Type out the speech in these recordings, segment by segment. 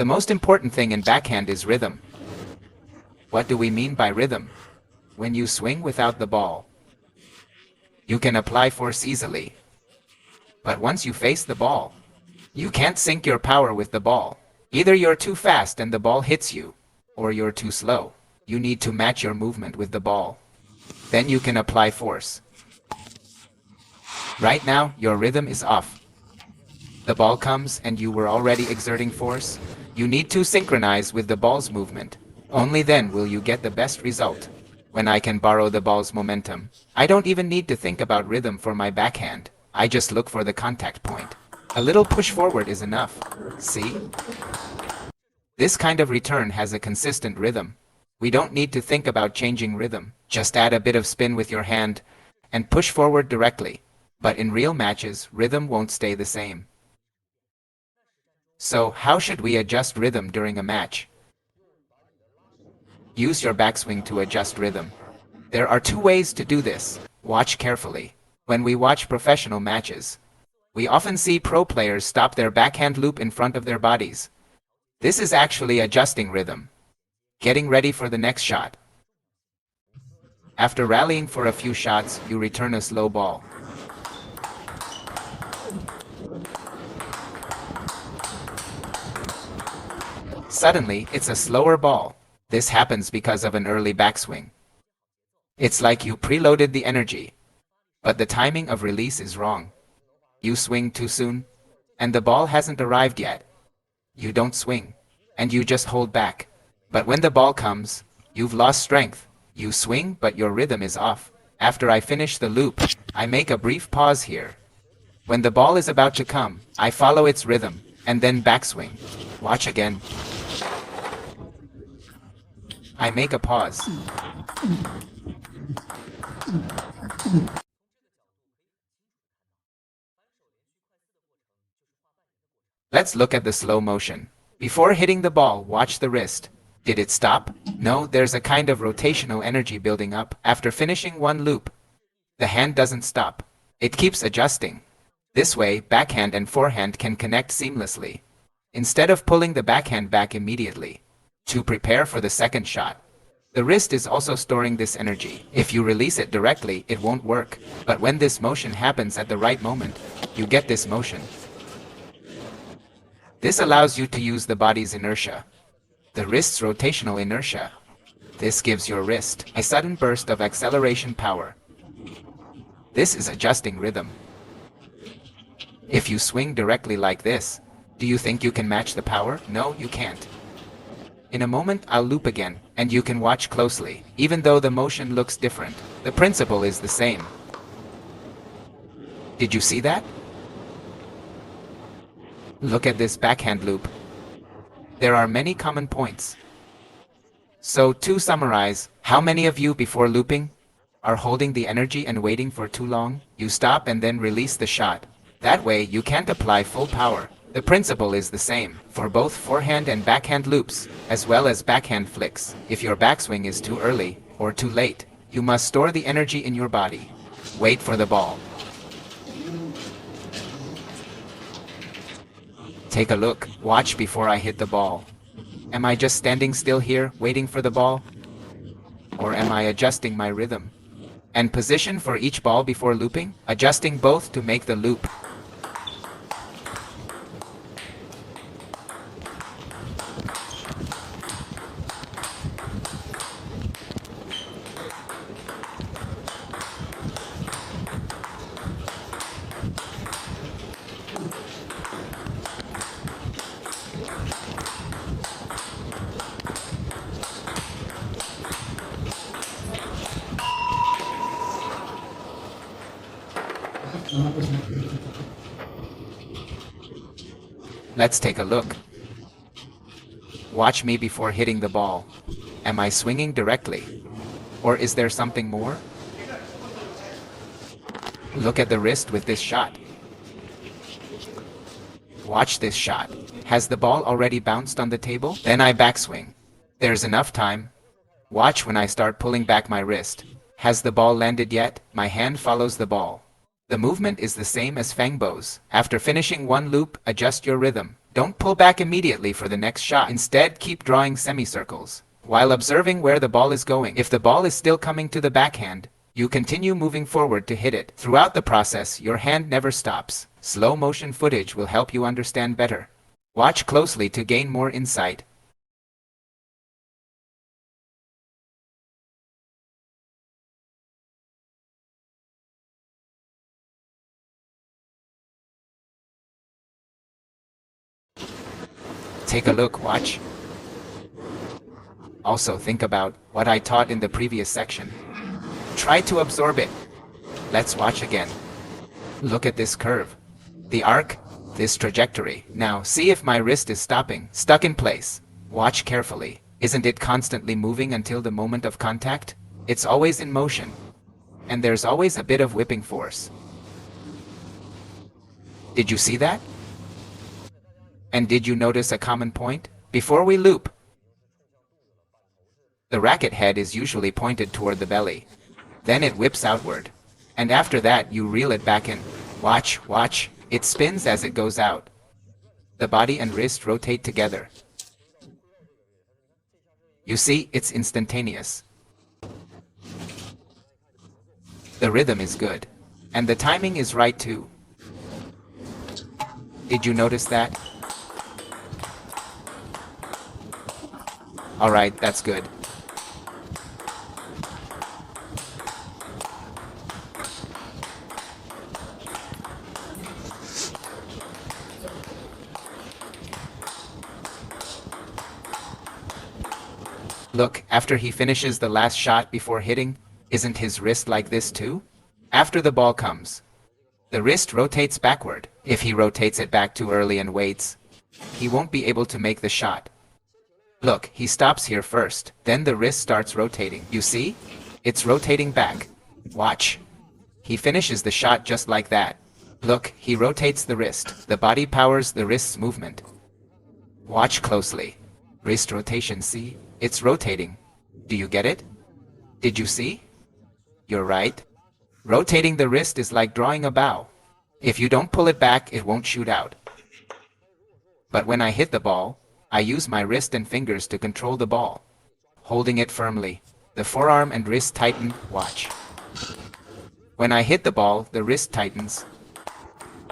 The most important thing in backhand is rhythm. What do we mean by rhythm? When you swing without the ball, you can apply force easily. But once you face the ball, you can't sync your power with the ball. Either you're too fast and the ball hits you, or you're too slow. You need to match your movement with the ball. Then you can apply force. Right now, your rhythm is off. The ball comes and you were already exerting force. You need to synchronize with the ball's movement. Only then will you get the best result. When I can borrow the ball's momentum, I don't even need to think about rhythm for my backhand. I just look for the contact point. A little push forward is enough. See? This kind of return has a consistent rhythm. We don't need to think about changing rhythm. Just add a bit of spin with your hand and push forward directly. But in real matches, rhythm won't stay the same. So, how should we adjust rhythm during a match? Use your backswing to adjust rhythm. There are two ways to do this. Watch carefully. When we watch professional matches, we often see pro players stop their backhand loop in front of their bodies. This is actually adjusting rhythm, getting ready for the next shot. After rallying for a few shots, you return a slow ball. Suddenly, it's a slower ball. This happens because of an early backswing. It's like you preloaded the energy, but the timing of release is wrong. You swing too soon, and the ball hasn't arrived yet. You don't swing, and you just hold back. But when the ball comes, you've lost strength. You swing, but your rhythm is off. After I finish the loop, I make a brief pause here. When the ball is about to come, I follow its rhythm, and then backswing. Watch again. I make a pause. Let's look at the slow motion. Before hitting the ball, watch the wrist. Did it stop? No, there's a kind of rotational energy building up. After finishing one loop, the hand doesn't stop. It keeps adjusting. This way, backhand and forehand can connect seamlessly, instead of pulling the backhand back immediately to prepare for the second shot. The wrist is also storing this energy. If you release it directly, it won't work. But when this motion happens at the right moment, you get this motion. This allows you to use the body's inertia, the wrist's rotational inertia. This gives your wrist a sudden burst of acceleration power. This is adjusting rhythm. If you swing directly like this, do you think you can match the power? No, you can't. In a moment, I'll loop again, and you can watch closely. Even though the motion looks different, the principle is the same. Did you see that? Look at this backhand loop. There are many common points. So, to summarize, how many of you before looping are holding the energy and waiting for too long? You stop and then release the shot. That way, you can't apply full power. The principle is the same for both forehand and backhand loops, as well as backhand flicks. If your backswing is too early or too late, you must store the energy in your body. Wait for the ball. Take a look. Watch before I hit the ball. Am I just standing still here, waiting for the ball? Or am I adjusting my rhythm and position for each ball before looping? Adjusting both to make the loop. Let's take a look. Watch me before hitting the ball. Am I swinging directly? Or is there something more? Look at the wrist with this shot. Watch this shot. Has the ball already bounced on the table? Then I backswing. There's enough time. Watch when I start pulling back my wrist. Has the ball landed yet? My hand follows the ball. The movement is the same as Fangbo's. After finishing one loop, adjust your rhythm. Don't pull back immediately for the next shot. Instead, keep drawing semicircles, while observing where the ball is going. If the ball is still coming to the backhand, you continue moving forward to hit it. Throughout the process, your hand never stops. Slow motion footage will help you understand better. Watch closely to gain more insight. Take a look, watch. Also think about what I taught in the previous section. Try to absorb it. Let's watch again. Look at this curve. The arc, this trajectory. Now see if my wrist is stuck in place. Watch carefully. Isn't it constantly moving until the moment of contact? It's always in motion. And there's always a bit of whipping force. Did you see that? And did you notice a common point? Before we loop, the racket head is usually pointed toward the belly. Then it whips outward. And after that, you reel it back in. Watch, watch. It spins as it goes out. The body and wrist rotate together. You see, it's instantaneous. The rhythm is good. And the timing is right too. Did you notice that? Alright, that's good. Look, after he finishes the last shot before hitting, isn't his wrist like this too? After the ball comes, the wrist rotates backward. If he rotates it back too early and waits, he won't be able to make the shot. Look, he stops here first, then the wrist starts rotating. You see? It's rotating back. Watch. He finishes the shot just like that. Look, he rotates the wrist. The body powers the wrist's movement. Watch closely. Wrist rotation, see? It's rotating. Do you get it? Did you see? You're right. Rotating the wrist is like drawing a bow. If you don't pull it back, it won't shoot out. But when I hit the ball, I use my wrist and fingers to control the ball. Holding it firmly, the forearm and wrist tighten. Watch. When I hit the ball, the wrist tightens.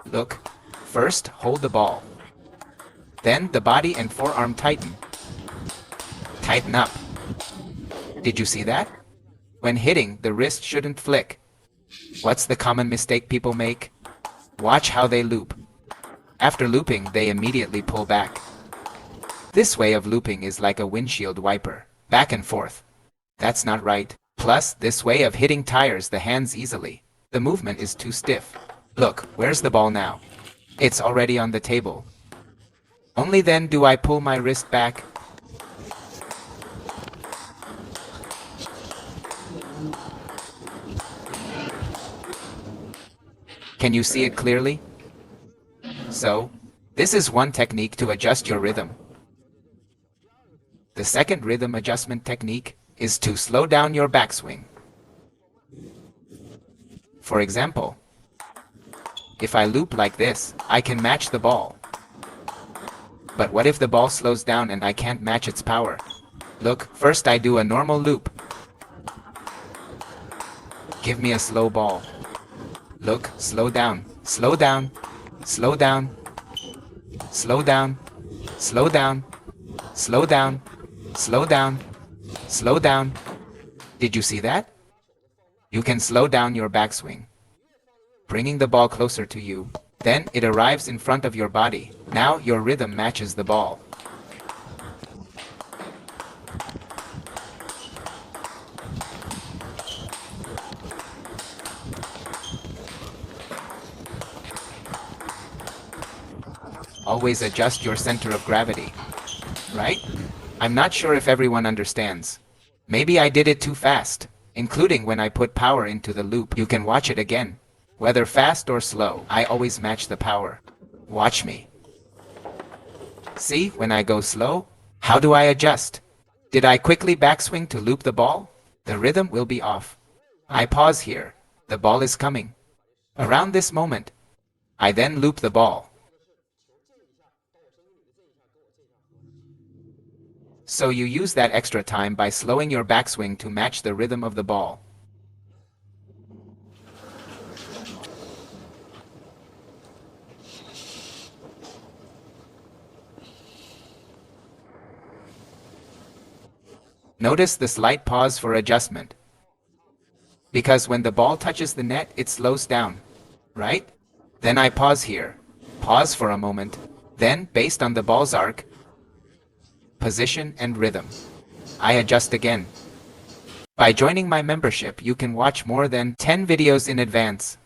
Look. First, hold the ball. Then the body and forearm tighten. Tighten up. Did you see that? When hitting, the wrist shouldn't flick. What's the common mistake people make? Watch how they loop. After looping, they immediately pull back. This way of looping is like a windshield wiper, back and forth. That's not right. Plus, this way of hitting tires the hands easily. The movement is too stiff. Look, where's the ball now? It's already on the table. Only then do I pull my wrist back. Can you see it clearly? So, this is one technique to adjust your rhythm. The second rhythm adjustment technique is to slow down your backswing. For example, if I loop like this, I can match the ball. But what if the ball slows down and I can't match its power? Look, first I do a normal loop. Give me a slow ball. Look, slow down, slow down, slow down, slow down, slow down, slow down, slow down, slow down. Did you see that? You can slow down your backswing, bringing the ball closer to you. Then it arrives in front of your body. Now your rhythm matches the ball. Always adjust your center of gravity, right? I'm not sure if everyone understands. Maybe I did it too fast, including when I put power into the loop. You can watch it again. Whether fast or slow, I always match the power. Watch me. See, when I go slow, how do I adjust? Did I quickly backswing to loop the ball? The rhythm will be off. I pause here. The ball is coming. Around this moment, I then loop the ball. So you use that extra time by slowing your backswing to match the rhythm of the ball. Notice the slight pause for adjustment. Because when the ball touches the net, it slows down, right? Then I pause here. Pause for a moment. Then, based on the ball's arc, position, and rhythm, I adjust again. By joining my membership, you can watch more than 10 videos in advance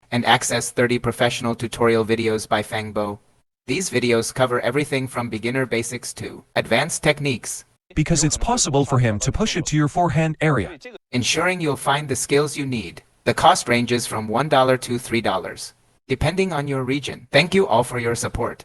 and access 30 professional tutorial videos by Fangbo. These videos cover everything from beginner basics to advanced techniques, because it's possible for him to push it to your forehand area, ensuring you'll find the skills you need. The cost ranges from $1 to $3, depending on your region. Thank you all for your support.